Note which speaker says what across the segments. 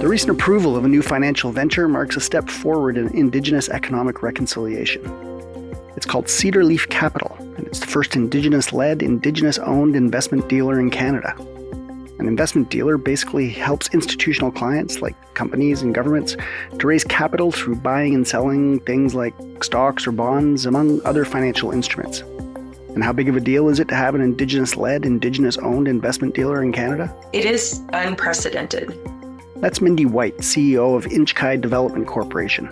Speaker 1: The recent approval of a new financial venture marks a step forward in Indigenous economic reconciliation. It's called Cedar Leaf Capital, and it's the first Indigenous-led, Indigenous-owned investment dealer in Canada. An investment dealer basically helps institutional clients, like companies and governments, to raise capital through buying and selling things like stocks or bonds, among other financial instruments. And how big of a deal is it to have an Indigenous-led, Indigenous-owned investment dealer in Canada?
Speaker 2: It is unprecedented.
Speaker 1: That's Mindy Wight, CEO of Nch'ǩay Development Corporation,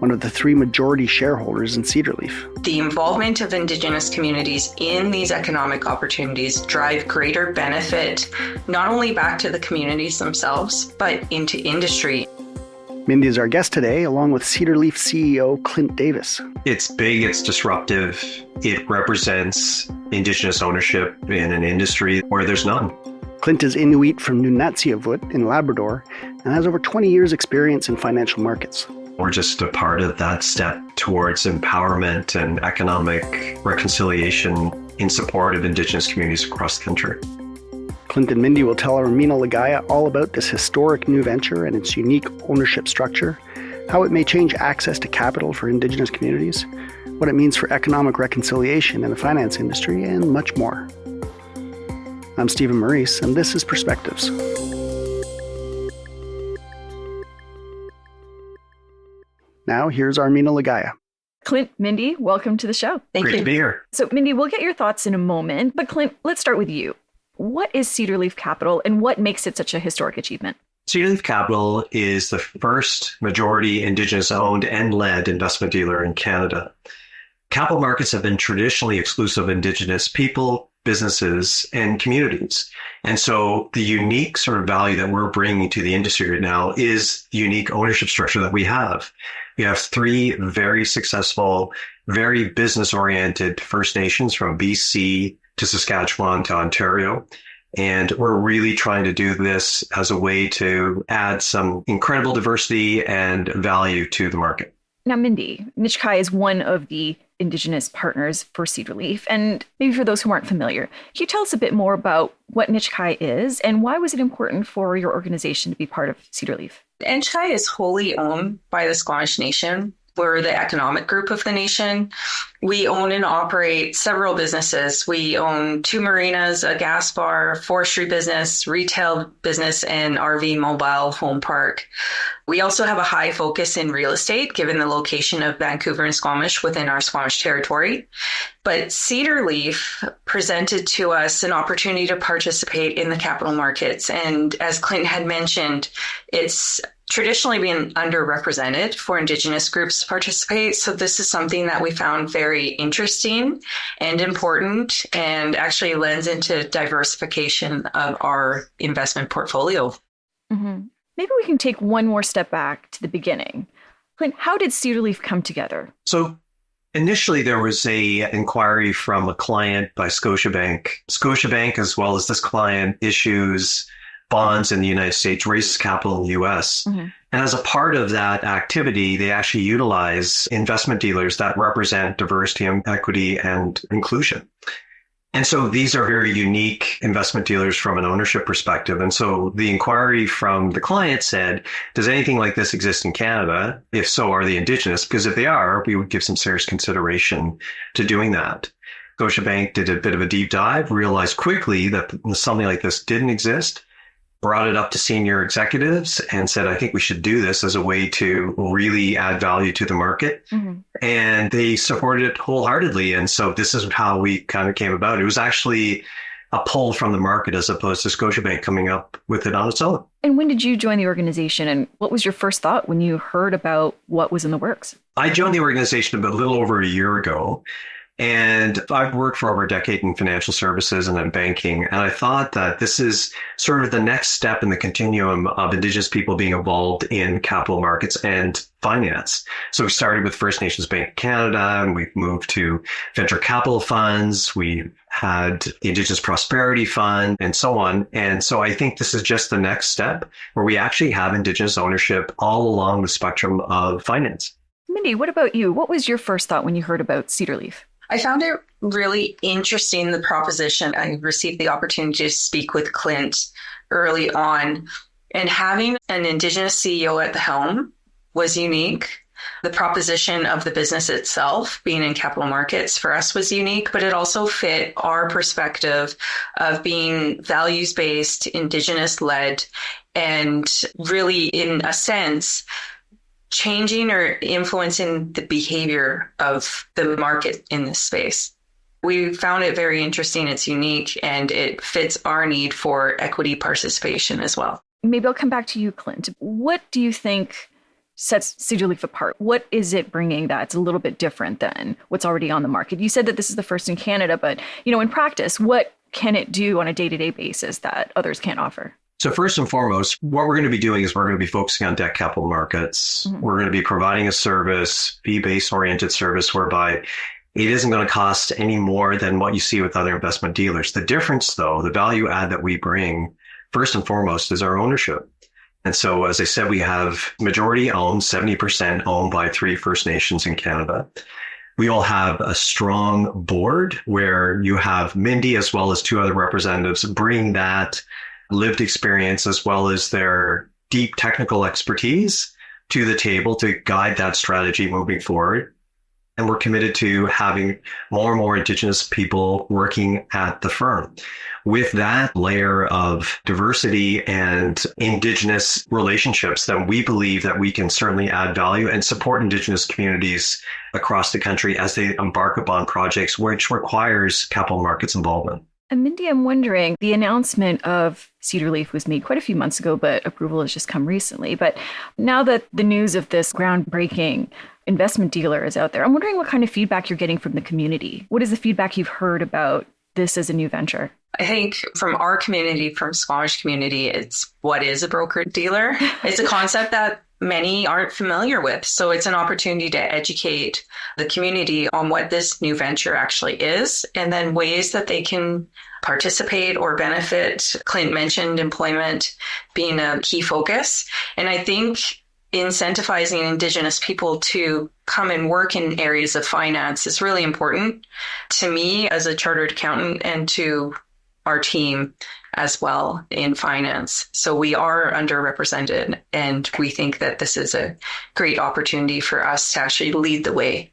Speaker 1: one of the 3 majority shareholders in Cedar Leaf.
Speaker 2: The involvement of Indigenous communities in these economic opportunities drive greater benefit, not only back to the communities themselves, but into industry.
Speaker 1: Mindy is our guest today, along with Cedar Leaf CEO Clint Davis.
Speaker 3: It's big, it's disruptive. It represents Indigenous ownership in an industry where there's none.
Speaker 1: Clint is Inuit from Nunatsiavut in Labrador and has over 20 years' experience in financial markets.
Speaker 3: We're just a part of that step towards empowerment and economic reconciliation in support of Indigenous communities across the country.
Speaker 1: Clint and Mindy will tell our Mina Ligaya all about this historic new venture and its unique ownership structure, how it may change access to capital for Indigenous communities, what it means for economic reconciliation in the finance industry, and much more. I'm Stephen Maurice, and this is Perspectives. Now, here's our Mina Ligaya.
Speaker 4: Clint, Mindy, welcome to the show.
Speaker 2: Thank you.
Speaker 3: Great to be here.
Speaker 4: So, Mindy, we'll get your thoughts in a moment, but Clint, let's start with you. What is Cedar Leaf Capital, and what makes it such a historic achievement?
Speaker 3: Cedar Leaf Capital is the first majority Indigenous-owned and led investment dealer in Canada. Capital markets have been traditionally exclusive of Indigenous people, businesses, and communities. And so the unique sort of value that we're bringing to the industry right now is the unique ownership structure that we have. We have 3 very successful, very business-oriented First Nations from BC to Saskatchewan to Ontario. And we're really trying to do this as a way to add some incredible diversity and value to the market.
Speaker 4: Now, Mindy, Nch'ǩay is one of the Indigenous partners for Cedar Leaf. And maybe for those who aren't familiar, can you tell us a bit more about what Nch'ǩay is and why was it important for your organization to be part of Cedar Leaf?
Speaker 2: Nch'ǩay is wholly owned by the Squamish Nation. We're the economic group of the nation. We own and operate several businesses. We own 2 marinas, a gas bar, forestry business, retail business, and RV mobile home park. We also have a high focus in real estate, given the location of Vancouver and Squamish within our Squamish territory. But Cedar Leaf presented to us an opportunity to participate in the capital markets. And as Clint had mentioned, it's traditionally been underrepresented for Indigenous groups to participate. So this is something that we found very interesting and important and actually lends into diversification of our investment portfolio.
Speaker 4: Mm-hmm. Maybe we can take one more step back to the beginning. Clint, how did Cedar Leaf come together?
Speaker 3: So initially, there was an inquiry from a client by Scotiabank. Scotiabank, as well as this client, issues bonds in the United States, raises capital in the U.S. Mm-hmm. And as a part of that activity, they actually utilize investment dealers that represent diversity and equity and inclusion. And so these are very unique investment dealers from an ownership perspective. And so the inquiry from the client said, does anything like this exist in Canada? If so, are they Indigenous? Because if they are, we would give some serious consideration to doing that. Scotiabank did a bit of a deep dive, realized quickly that something like this didn't exist, brought it up to senior executives and said, I think we should do this as a way to really add value to the market. Mm-hmm. And they supported it wholeheartedly. And so this is how we kind of came about. It was actually a pull from the market as opposed to Scotiabank coming up with it on its own.
Speaker 4: And when did you join the organization? And what was your first thought when you heard about what was in the works?
Speaker 3: I joined the organization a little over a year ago. And I've worked for over a decade in financial services and in banking. And I thought that this is sort of the next step in the continuum of Indigenous people being involved in capital markets and finance. So we started with First Nations Bank of Canada, and we've moved to venture capital funds. We had the Indigenous Prosperity Fund and so on. And so I think this is just the next step where we actually have Indigenous ownership all along the spectrum of finance.
Speaker 4: Mindy, what about you? What was your first thought when you heard about Cedar Leaf?
Speaker 2: I found it really interesting, the proposition. I received the opportunity to speak with Clint early on, and having an Indigenous CEO at the helm was unique. The proposition of the business itself, being in capital markets, for us was unique, but it also fit our perspective of being values-based, Indigenous-led, and really, in a sense, changing or influencing the behavior of the market in this space. We found it very interesting. It's unique, and it fits our need for equity participation as well.
Speaker 4: Maybe I'll come back to you, Clint. What do you think sets Cedar Leaf apart? What is it bringing that's a little bit different than what's already on the market? You said that this is the first in Canada, but in practice, what can it do on a day-to-day basis that others can't offer?
Speaker 3: So first and foremost, what we're going to be doing is we're going to be focusing on debt capital markets. Mm-hmm. We're going to be providing a service, fee-based oriented service, whereby it isn't going to cost any more than what you see with other investment dealers. The difference, though, the value add that we bring, first and foremost, is our ownership. And so, as I said, we have majority owned, 70% owned by 3 First Nations in Canada. We all have a strong board where you have Mindy as well as 2 other representatives bring that lived experience as well as their deep technical expertise to the table to guide that strategy moving forward. And we're committed to having more and more Indigenous people working at the firm. With that layer of diversity and Indigenous relationships, then we believe that we can certainly add value and support Indigenous communities across the country as they embark upon projects which requires capital markets involvement.
Speaker 4: And Mindy, I'm wondering, the announcement of Cedar Leaf was made quite a few months ago, but approval has just come recently. But now that the news of this groundbreaking investment dealer is out there, I'm wondering what kind of feedback you're getting from the community. What is the feedback you've heard about this as a new venture?
Speaker 2: I think from our community, from Squamish community, it's what is a broker dealer. It's a concept that many aren't familiar with. So it's an opportunity to educate the community on what this new venture actually is, and then ways that they can participate or benefit. Clint mentioned employment being a key focus. And I think incentivizing Indigenous people to come and work in areas of finance is really important to me as a chartered accountant and to our team as well in finance. So we are underrepresented, and we think that this is a great opportunity for us to actually lead the way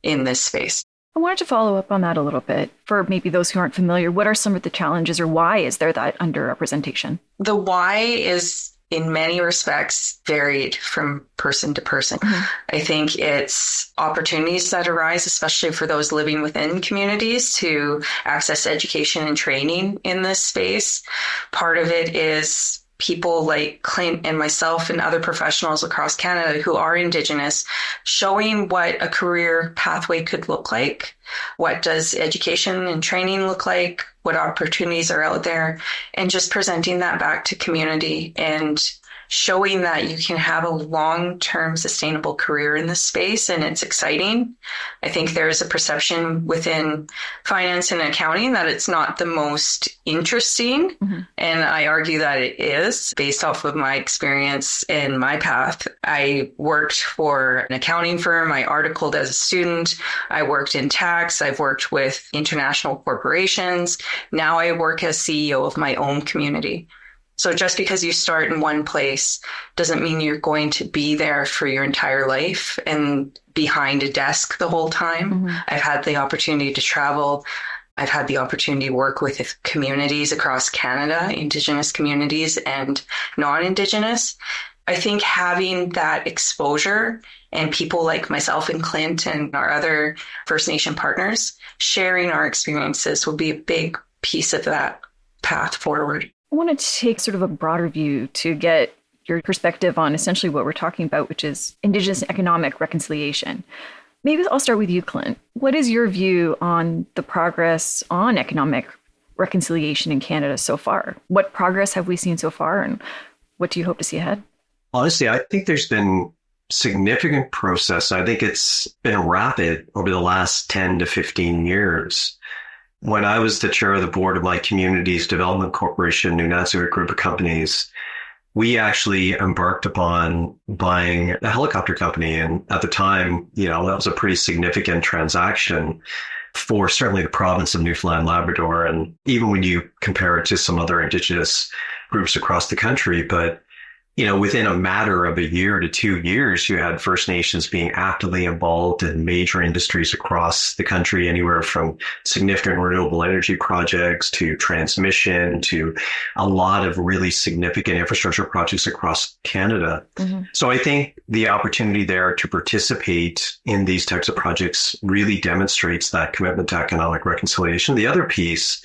Speaker 2: in this space.
Speaker 4: I wanted to follow up on that a little bit. For maybe those who aren't familiar, what are some of the challenges, or why is there that underrepresentation?
Speaker 2: The why is in many respects varied from person to person. Mm-hmm. I think it's opportunities that arise, especially for those living within communities, to access education and training in this space. Part of it is people like Clint and myself and other professionals across Canada who are Indigenous, showing what a career pathway could look like. What does education and training look like? What opportunities are out there? And just presenting that back to community and showing that you can have a long-term sustainable career in this space, and it's exciting. I think there's a perception within finance and accounting that it's not the most interesting, and I argue that it is based off of my experience and my path. I worked for an accounting firm. I articled as a student. I worked in tax. I've worked with international corporations. Now I work as CEO of my own community. So just because you start in one place doesn't mean you're going to be there for your entire life and behind a desk the whole time. I've had the opportunity to travel. I've had the opportunity to work with communities across Canada, Indigenous communities and non-Indigenous. I think having that exposure and people like myself and Clint and our other First Nation partners sharing our experiences will be a big piece of that path forward.
Speaker 4: I want to take sort of a broader view to get your perspective on essentially what we're talking about, which is Indigenous economic reconciliation. Maybe I'll start with you, Clint. What is your view on the progress on economic reconciliation in Canada so far? What progress have we seen so far, and what do you hope to see ahead?
Speaker 3: Honestly, I think there's been significant process. I think it's been rapid over the last 10 to 15 years. When I was the chair of the board of my Indigenous Development Corporation, Nch'ǩay group of companies, we actually embarked upon buying a helicopter company. And at the time, that was a pretty significant transaction for certainly the province of Newfoundland and Labrador. And even when you compare it to some other Indigenous groups across the country, but within a matter of a year to 2 years, you had First Nations being actively involved in major industries across the country, anywhere from significant renewable energy projects to transmission to a lot of really significant infrastructure projects across Canada. Mm-hmm. So I think the opportunity there to participate in these types of projects really demonstrates that commitment to economic reconciliation. The other piece,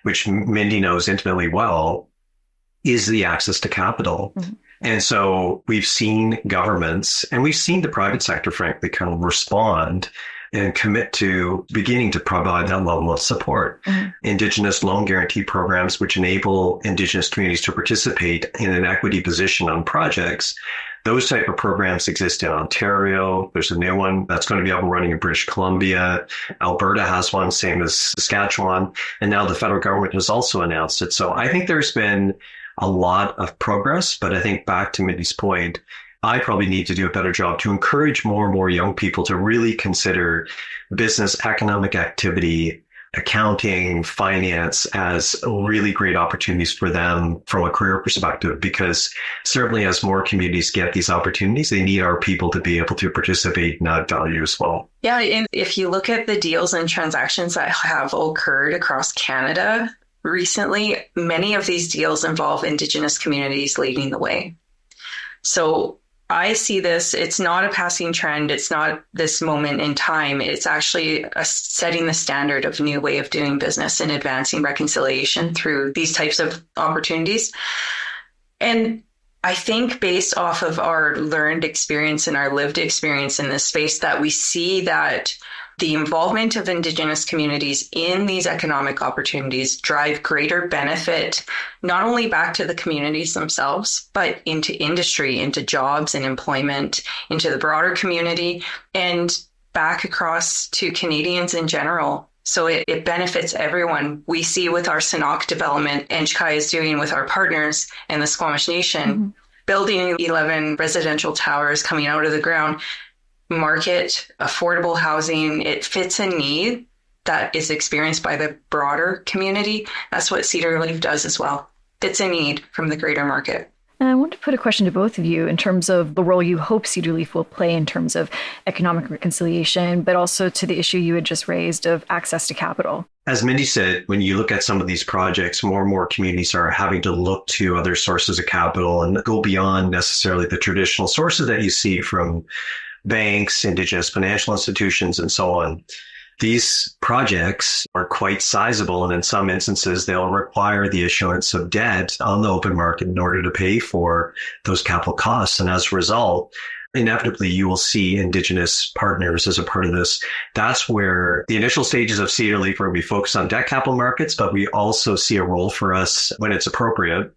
Speaker 3: which Mindy knows intimately well, is the access to capital. Mm-hmm. And so we've seen governments and we've seen the private sector, frankly, kind of respond and commit to beginning to provide that level of support. Mm-hmm. Indigenous loan guarantee programs, which enable Indigenous communities to participate in an equity position on projects. Those type of programs exist in Ontario. There's a new one that's going to be up and running in British Columbia. Alberta has one, same as Saskatchewan. And now the federal government has also announced it. So I think there's been a lot of progress, but I think back to Mindy's point, I probably need to do a better job to encourage more and more young people to really consider business, economic activity, accounting, finance as really great opportunities for them from a career perspective, because certainly as more communities get these opportunities, they need our people to be able to participate and add value as well.
Speaker 2: Yeah, and if you look at the deals and transactions that have occurred across Canada recently, many of these deals involve Indigenous communities leading the way. So I see this, it's not a passing trend. It's not this moment in time. It's actually setting the standard of a new way of doing business and advancing reconciliation through these types of opportunities. And I think based off of our learned experience and our lived experience in this space, that we see that the involvement of Indigenous communities in these economic opportunities drive greater benefit, not only back to the communities themselves, but into industry, into jobs and employment, into the broader community, and back across to Canadians in general. So it benefits everyone. We see with our Sanok development, Nch'ǩay is doing with our partners and the Squamish Nation, mm-hmm. building 11 residential towers coming out of the ground. Market, affordable housing, it fits a need that is experienced by the broader community. That's what Cedar Leaf does as well. Fits a need from the greater market.
Speaker 4: And I want to put a question to both of you in terms of the role you hope Cedar Leaf will play in terms of economic reconciliation, but also to the issue you had just raised of access to capital.
Speaker 3: As Mindy said, when you look at some of these projects, more and more communities are having to look to other sources of capital and go beyond necessarily the traditional sources that you see from banks, Indigenous financial institutions, and so on. These projects are quite sizable, and in some instances, they'll require the issuance of debt on the open market in order to pay for those capital costs. And as a result, inevitably, you will see Indigenous partners as a part of this. That's where the initial stages of Cedar Leaf are going to be focused on debt capital markets, but we also see a role for us when it's appropriate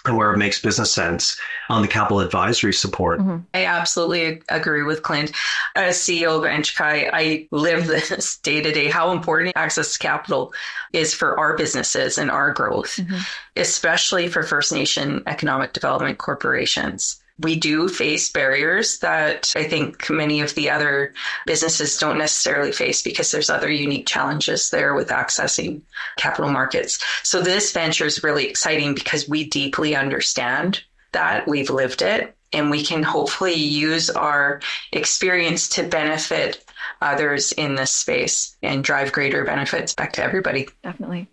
Speaker 3: and where it makes business sense on the capital advisory support.
Speaker 2: Mm-hmm. I absolutely agree with Clint. As CEO of Nch'ǩay, I live this day to day, how important access to capital is for our businesses and our growth, mm-hmm. especially for First Nation economic development corporations. We do face barriers that I think many of the other businesses don't necessarily face because there's other unique challenges there with accessing capital markets. So this venture is really exciting because we deeply understand that, we've lived it, and we can hopefully use our experience to benefit others in this space and drive greater benefits back to everybody.
Speaker 4: Definitely.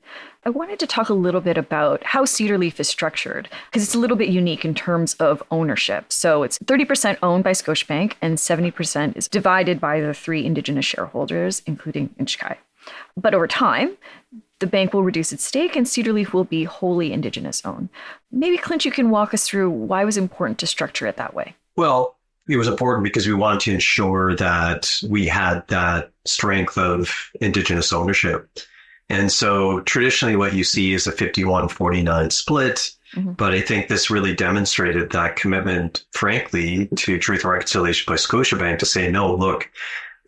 Speaker 4: I wanted to talk a little bit about how Cedar Leaf is structured, because it's a little bit unique in terms of ownership. So it's 30% owned by Scotiabank and 70% is divided by the 3 Indigenous shareholders, including Nch'ǩay. But over time, the bank will reduce its stake and Cedar Leaf will be wholly Indigenous-owned. Maybe, Clint, you can walk us through why it was important to structure it that way.
Speaker 3: Well, it was important because we wanted to ensure that we had that strength of Indigenous ownership. And so traditionally what you see is a 51-49 split. Mm-hmm. But I think this really demonstrated that commitment, frankly, to truth and reconciliation by Scotiabank to say, no, look,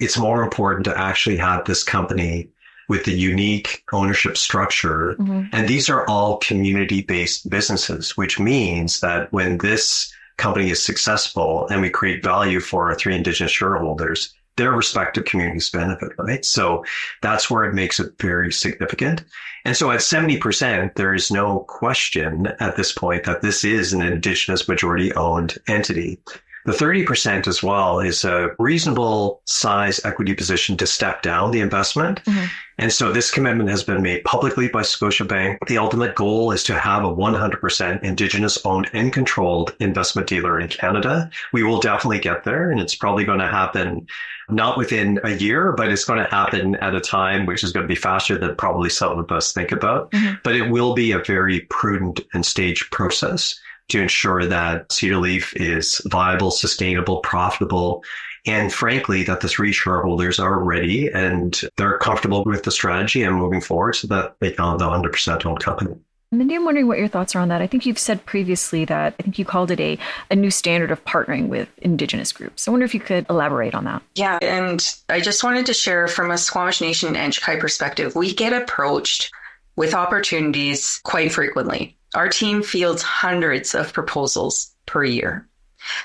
Speaker 3: it's more important to actually have this company with the unique ownership structure. Mm-hmm. And these are all community-based businesses, which means that when this company is successful and we create value for our 3 Indigenous shareholders, their respective communities benefit, right? So that's where it makes it very significant. And so at 70%, there is no question at this point that this is an Indigenous majority owned entity. The 30% as well is a reasonable size equity position to step down the investment. Mm-hmm. And so this commitment has been made publicly by Scotiabank. The ultimate goal is to have a 100% Indigenous-owned and controlled investment dealer in Canada. We will definitely get there, and it's probably going to happen not within a year, but it's going to happen at a time which is going to be faster than probably some of us think about. Mm-hmm. But it will be a very prudent and staged process to ensure that Cedar Leaf is viable, sustainable, profitable, and frankly, that the three shareholders are ready and they're comfortable with the strategy and moving forward so that they can have the 100% owned company.
Speaker 4: Mindy, I'm wondering what your thoughts are on that. I think you've said previously that I think you called it a new standard of partnering with Indigenous groups. I wonder if you could elaborate on that.
Speaker 2: Yeah, and I just wanted to share from a Squamish Nation Nch'ǩay perspective, we get approached with opportunities quite frequently. Our team fields hundreds of proposals per year.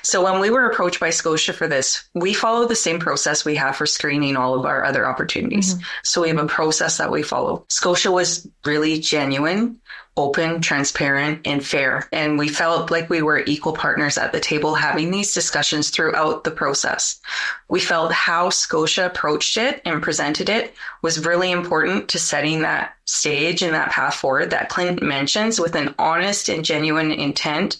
Speaker 2: So when we were approached by Scotia for this, we follow the same process we have for screening all of our other opportunities. Mm-hmm. So we have a process that we follow. Scotia was really genuine, open, transparent, and fair. And we felt like we were equal partners at the table having these discussions throughout the process. We felt how Scotia approached it and presented it was really important to setting that stage and that path forward that Clint mentions with an honest and genuine intent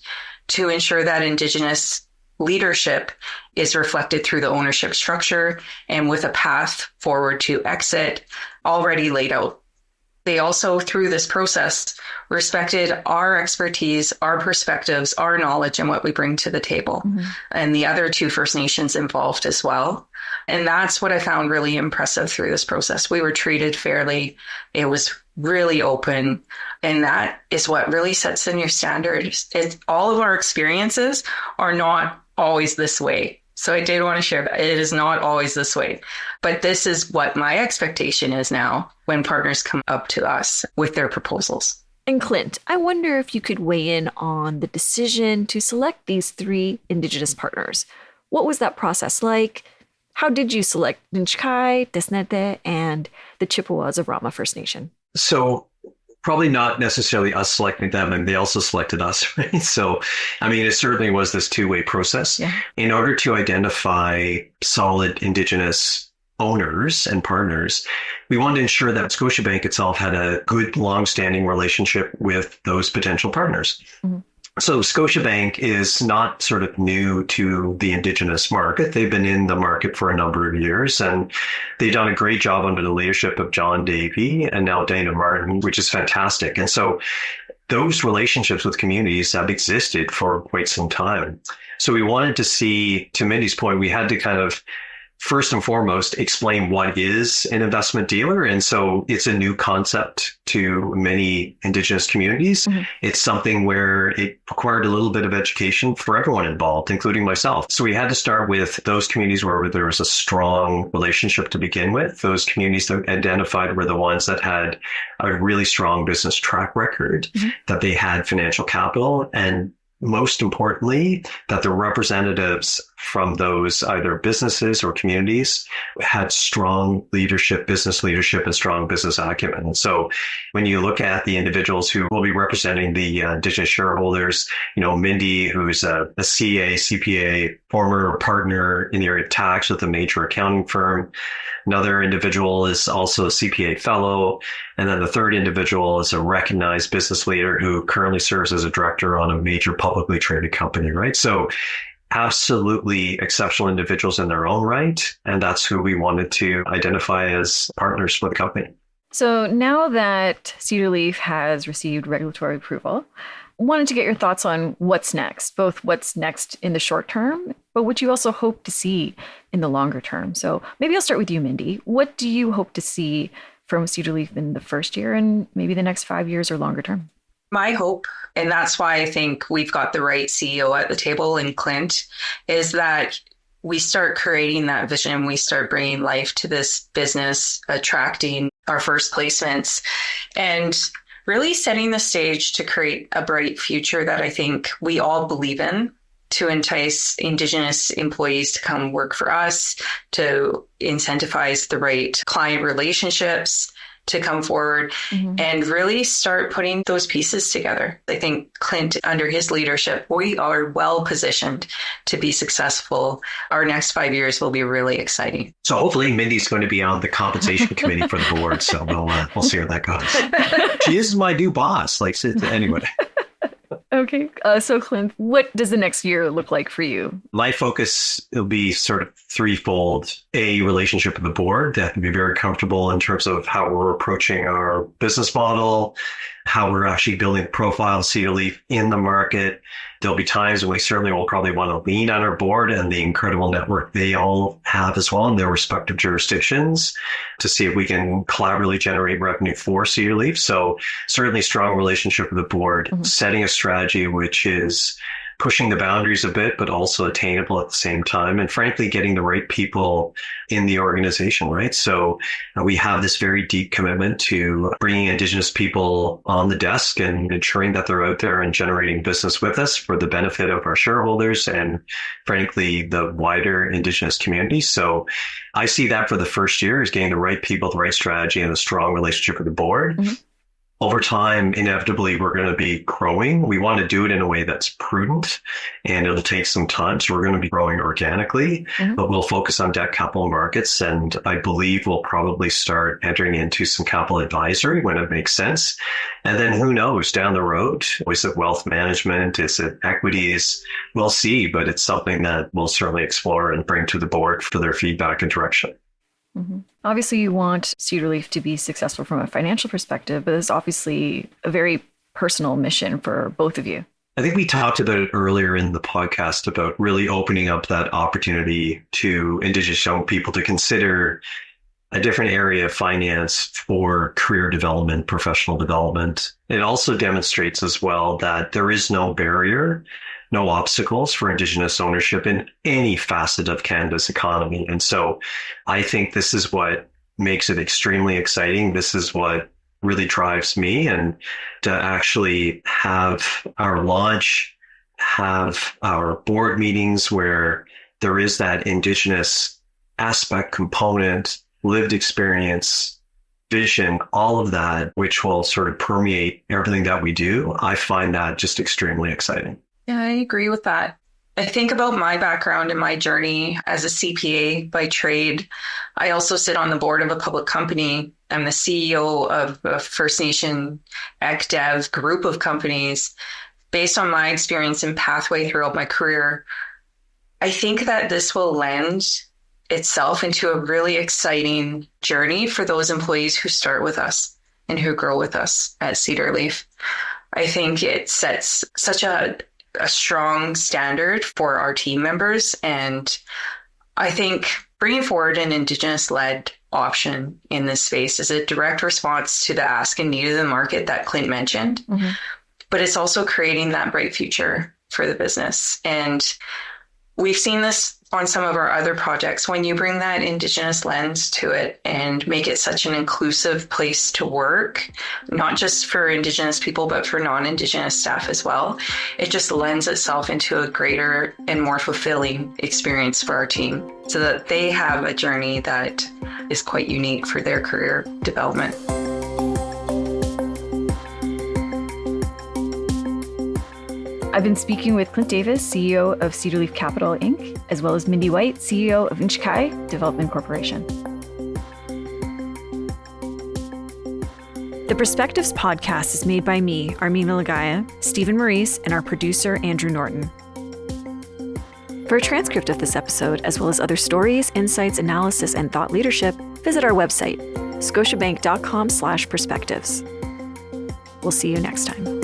Speaker 2: to ensure that Indigenous leadership is reflected through the ownership structure and with a path forward to exit already laid out. They also, through this process, respected our expertise, our perspectives, our knowledge, and what we bring to the table, and the other two First Nations involved as well. And that's what I found really impressive through this process. We were treated fairly. It was really open. And that is what really sets the new standard. All of our experiences are not always this way. So I did want to share that. It is not always this way. But this is what my expectation is now when partners come up to us with their proposals.
Speaker 4: And Clint, I wonder if you could weigh in on the decision to select these three Indigenous partners. What was that process like? How did you select Nch'ǩay, Nedhe, and the Chippewas of Rama First Nation?
Speaker 3: So probably not necessarily us selecting them, and they also selected us, right? So, I mean, it certainly was this two-way process. Yeah. In order to identify solid Indigenous owners and partners, we wanted to ensure that Scotiabank itself had a good, long-standing relationship with those potential partners. Mm-hmm. So Scotiabank is not sort of new to the Indigenous market. They've been in the market for a number of years, and they've done a great job under the leadership of John Davey and now Dana Martin, which is fantastic. And so those relationships with communities have existed for quite some time. So we wanted to see, to Mindy's point, we had to kind of first and foremost, explain what is an investment dealer. And so it's a new concept to many Indigenous communities. Mm-hmm. It's something where it required a little bit of education for everyone involved, including myself. So we had to start with those communities where there was a strong relationship to begin with. Those communities that identified were the ones that had a really strong business track record, mm-hmm. that they had financial capital, and most importantly, that the representatives from those either businesses or communities had strong leadership, business leadership, and strong business acumen. And so when you look at the individuals who will be representing the Indigenous shareholders, you know, Mindy, who's a CA, CPA, former partner in the area of tax with a major accounting firm. Another individual is also a CPA fellow. And then the third individual is a recognized business leader who currently serves as a director on a major publicly traded company, right? So absolutely exceptional individuals in their own right. And that's who we wanted to identify as partners for the company.
Speaker 4: So now that Cedar Leaf has received regulatory approval, I wanted to get your thoughts on what's next, both what's next in the short term, but what you also hope to see in the longer term. So maybe I'll start with you, Mindy. What do you hope to see from Cedar Leaf in the first year and maybe the next 5 years or longer term?
Speaker 2: My hope, and that's why I think we've got the right CEO at the table in Clint, is that we start creating that vision. We start bringing life to this business, attracting our first placements, and really setting the stage to create a bright future that I think we all believe in. to entice Indigenous employees to come work for us, to incentivize the right client relationships to come forward and really start putting those pieces together. I think Clint, under his leadership, we are well positioned to be successful. Our next 5 years will be really exciting.
Speaker 3: So hopefully Mindy's going to be on the compensation committee for the board. So we'll see how that goes. She is my new boss. Anyway.
Speaker 4: Okay. So Clint, what does the next year look like for you?
Speaker 3: My focus will be sort of threefold. A relationship with the board that can be very comfortable in terms of how we're approaching our business model, how we're actually building the profile of Cedar Leaf in the market. There'll be times when we certainly will probably want to lean on our board and the incredible network they all have as well in their respective jurisdictions to see if we can collaboratively generate revenue for Cedar Leaf. So certainly strong relationship with the board, setting a strategy which is pushing the boundaries a bit, but also attainable at the same time. And frankly, getting the right people in the organization, right? So we have this very deep commitment to bringing Indigenous people on the desk and ensuring that they're out there and generating business with us for the benefit of our shareholders and frankly, the wider Indigenous community. So I see that for the first year is getting the right people, the right strategy, and a strong relationship with the board. Over time, inevitably, we're going to be growing. We want to do it in a way that's prudent, and it'll take some time. So we're going to be growing organically, but we'll focus on debt capital markets. And I believe we'll probably start entering into some capital advisory when it makes sense. And then who knows down the road, is it wealth management? Is it equities? We'll see, but it's something that we'll certainly explore and bring to the board for their feedback and direction.
Speaker 4: Obviously, you want Cedar Leaf to be successful from a financial perspective, but it's obviously a very personal mission for both of you.
Speaker 3: I think we talked about it earlier in the podcast about really opening up that opportunity to Indigenous-owned people to consider a different area of finance for career development, professional development. It also demonstrates as well that there is no barrier, no obstacles for Indigenous ownership in any facet of Canada's economy. And so I think this is what makes it extremely exciting. This is what really drives me. And to actually have our launch, have our board meetings where there is that Indigenous aspect component, lived experience, vision, all of that, which will sort of permeate everything that we do. I find that just extremely exciting.
Speaker 2: Yeah, I agree with that. I think about my background and my journey as a CPA by trade. I also sit on the board of a public company. I'm the CEO of a First Nation ECDEV group of companies. Based on my experience and pathway throughout my career, I think that this will lend itself into a really exciting journey for those employees who start with us and who grow with us at Cedar Leaf. I think it sets such a strong standard for our team members. And I think bringing forward an Indigenous-led option in this space is a direct response to the ask and need of the market that Clint mentioned. But it's also creating that bright future for the business. And we've seen this on some of our other projects. When you bring that Indigenous lens to it and make it such an inclusive place to work, not just for Indigenous people, but for non-Indigenous staff as well, it just lends itself into a greater and more fulfilling experience for our team so that they have a journey that is quite unique for their career development.
Speaker 4: I've been speaking with Clint Davis, CEO of Cedar Leaf Capital, Inc., as well as Mindy Wight, CEO of Nch'ǩay Development Corporation. The Perspectives podcast is made by me, Armina Lagaya, Stephen Maurice, and our producer, Andrew Norton. For a transcript of this episode, as well as other stories, insights, analysis, and thought leadership, visit our website, scotiabank.com/perspectives. We'll see you next time.